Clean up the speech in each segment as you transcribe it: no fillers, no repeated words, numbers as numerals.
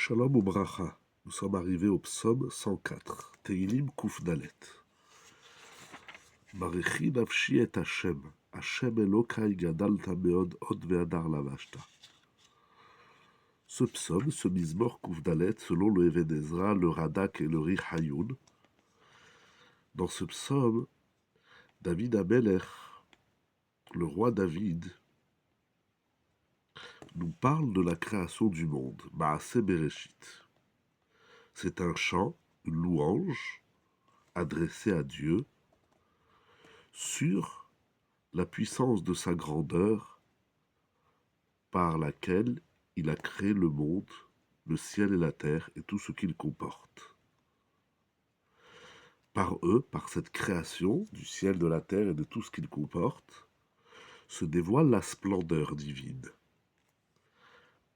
Shalom Ubracha. Nous sommes arrivés au psaume 104. Teilim Kuf Dalet. Marechi nafshi et Hashem. Hashem Elokai gadalta meod od ve'adar lavashta. Ce psaume, ce Mizmor Kuf Dalet, selon le Even Ezra, le Radak et le Ri Hayoun. Dans ce psaume, David Amelech, le roi David, nous parle de la création du monde, Maaseh Bereshit. C'est un chant, une louange adressée à Dieu sur la puissance de sa grandeur par laquelle il a créé le monde, le ciel et la terre et tout ce qu'il comporte. Par eux, par cette création du ciel, de la terre et de tout ce qu'il comporte, se dévoile la splendeur divine.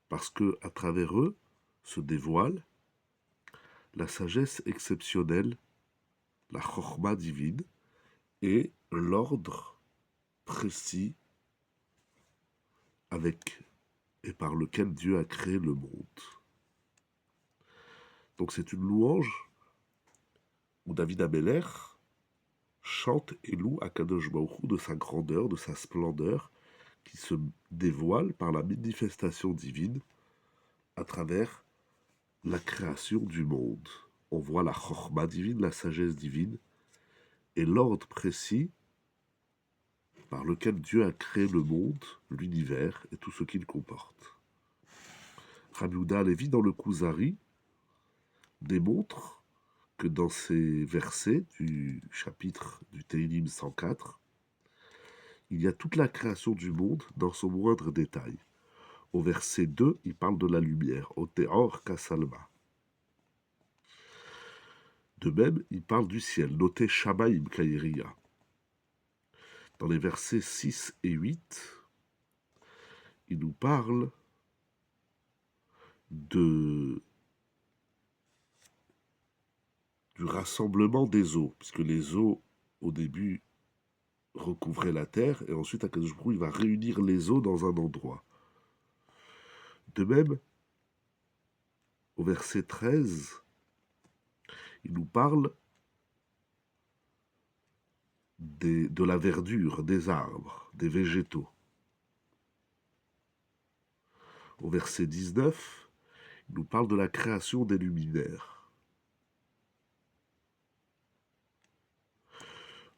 Parce que, à travers eux, se dévoile la sagesse exceptionnelle, la chorma divine et l'ordre précis avec et par lequel Dieu a créé le monde. Donc c'est une louange où David Amelech chante et loue Akadosh Baruch Hu de sa grandeur, de sa splendeur, qui se dévoile par la manifestation divine à travers la création du monde. On voit la chorma divine, la sagesse divine, et l'ordre précis par lequel Dieu a créé le monde, l'univers et tout ce qu'il comporte. Rabbi Yehuda Halevi, dans le Kuzari, démontre que dans ces versets du chapitre du Teilim 104, il y a toute la création du monde dans son moindre détail. Au verset 2, il parle de la lumière, au Teor Kasalma. De même, il parle du ciel, noté Shamayim Kairia. Dans les versets 6 et 8, il nous parle du rassemblement des eaux, puisque les eaux, au début, recouvraient la terre, et ensuite, Akadosh Baruch Hu, il va réunir les eaux dans un endroit. De même, au verset 13, il nous parle de la verdure, des arbres, des végétaux. Au verset 19, il nous parle de la création des luminaires.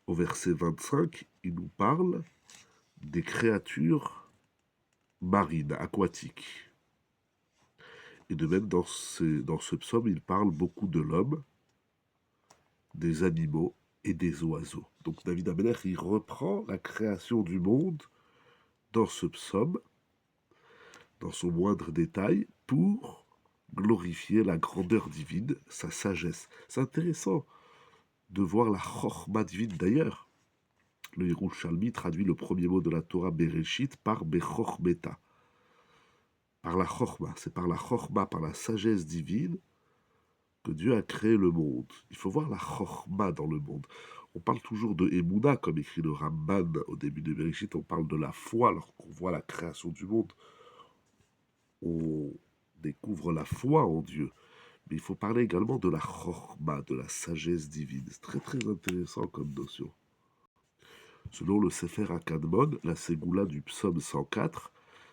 Au verset 25, il nous parle des créatures marines, aquatiques. Et de même, dans ce psaume, il parle beaucoup de l'homme, des animaux et des oiseaux. Donc David Amelech, il reprend la création du monde dans ce psaume, dans son moindre détail, pour glorifier la grandeur divine, sa sagesse. C'est intéressant de voir la chorma divine. D'ailleurs, le Yerushalmi traduit le premier mot de la Torah Bereshit par Bechormeta, par la chorma. C'est par la chorma, par la sagesse divine, que Dieu a créé le monde. Il faut voir la chorma dans le monde. On parle toujours de Emouna, comme écrit le Ramban au début de Bereshit. On parle de la foi lorsqu'on voit la création du monde. On découvre la foi en Dieu. Mais il faut parler également de la chorma, de la sagesse divine. C'est très très intéressant comme notion. Selon le Sefer Akadmon, la ségoula du psaume 104,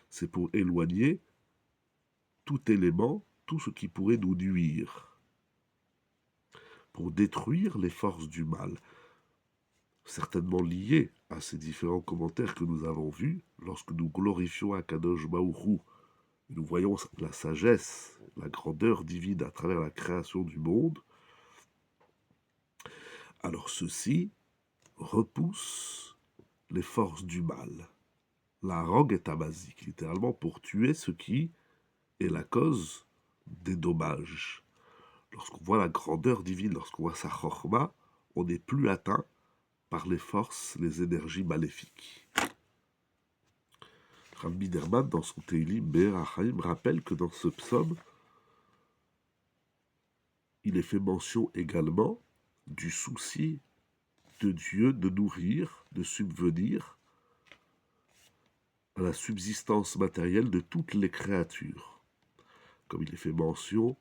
c'est pour éloigner tout élément, tout ce qui pourrait nous nuire, pour détruire les forces du mal, certainement liées à ces différents commentaires que nous avons vus lorsque nous glorifions Akadosh Baruch Hu. Nous voyons la sagesse, la grandeur divine à travers la création du monde. Alors ceci repousse les forces du mal. La rogue est basique, littéralement pour tuer ce qui est la cause des dommages. Lorsqu'on voit la grandeur divine, lorsqu'on voit sa chorma, on n'est plus atteint par les forces, les énergies maléfiques. Rabbi Derman, dans son Teilim Be'er HaChaim, rappelle que dans ce psaume, il est fait mention également du souci de Dieu de nourrir, de subvenir à la subsistance matérielle de toutes les créatures. comme il est fait mention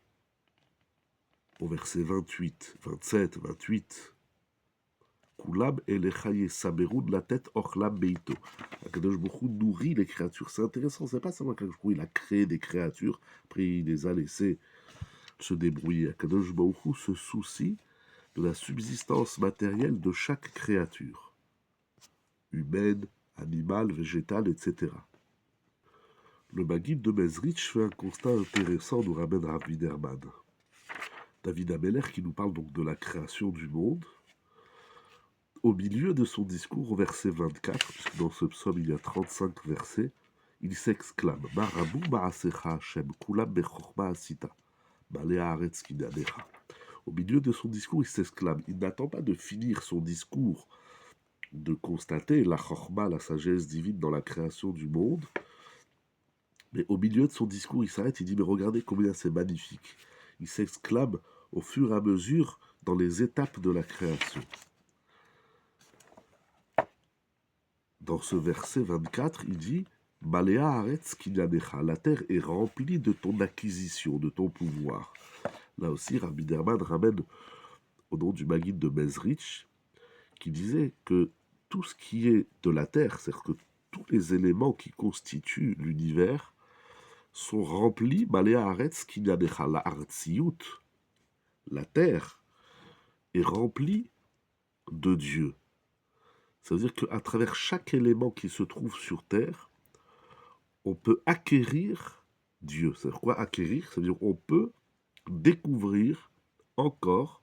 au verset 28, 27, 28. Kulam elechaye saberou de la tête orlam beito. Akadosh Baruch Hu nourrit les créatures. C'est intéressant, c'est pas seulement qu'Akadosh Baruch Hu, il a créé des créatures, après il les a laissées se débrouiller. Akadosh Baruch Hu se soucie de la subsistance matérielle de chaque créature, humaine, animale, végétale, etc. Le Maguide de Mezrich fait un constat intéressant, nous ramène Rav Widerman. David Ameller qui nous parle donc de la création du monde. Au milieu de son discours, au verset 24, puisque dans ce psaume il y a 35 versets, il s'exclame Marabou ma'asecha Hashem, kulam bechorma asita, balei haaretz kinanecha. Au milieu de son discours, il s'exclame. Il n'attend pas de finir son discours, de constater la chorma, la sagesse divine dans la création du monde. Mais au milieu de son discours, il s'arrête, il dit, mais regardez combien c'est magnifique. Il s'exclame au fur et à mesure dans les étapes de la création. Dans ce verset 24, il dit, Malea Haaretz Kinyanecha, la terre est remplie de ton acquisition, de ton pouvoir. Là aussi, Rabbi Widerman ramène au nom du Maguide de Mezrich, qui disait que tout ce qui est de la terre, c'est-à-dire que tous les éléments qui constituent l'univers, sont remplis, Malea Haaretz Kinyanecha, la Artziyut, la terre, est remplie de Dieu. Ça veut dire qu'à travers chaque élément qui se trouve sur terre, on peut acquérir Dieu. C'est-à-dire quoi acquérir? Ça veut dire qu'on peut découvrir encore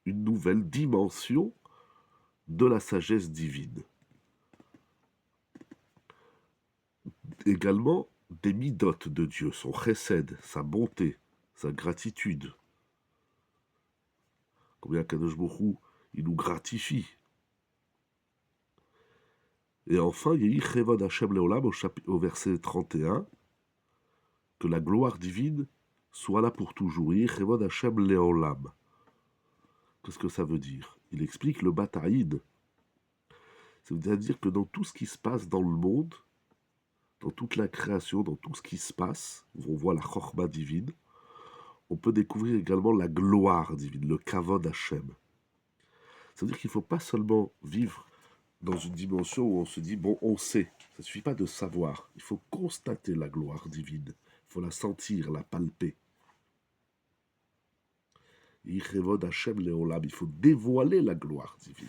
une nouvelle dimension de la sagesse divine. Également, des midotes de Dieu, son chesed, sa bonté, sa gratitude. Combien Kadosh Baruch Hu, il nous gratifie. Et enfin, Yehi Chevod Hashem Leolam au verset 31, que la gloire divine soit là pour toujours. Yehi Chevod Hashem Leolam. Qu'est-ce que ça veut dire? Il explique le bataïd. C'est-à-dire que dans tout ce qui se passe dans le monde, dans toute la création, dans tout ce qui se passe, où on voit la chorma divine, on peut découvrir également la gloire divine, le kavod Hashem. C'est-à-dire qu'il ne faut pas seulement vivre dans une dimension où on se dit, bon, on sait. Ça ne suffit pas de savoir. Il faut constater la gloire divine. Il faut la sentir, la palper. Il faut dévoiler la gloire divine.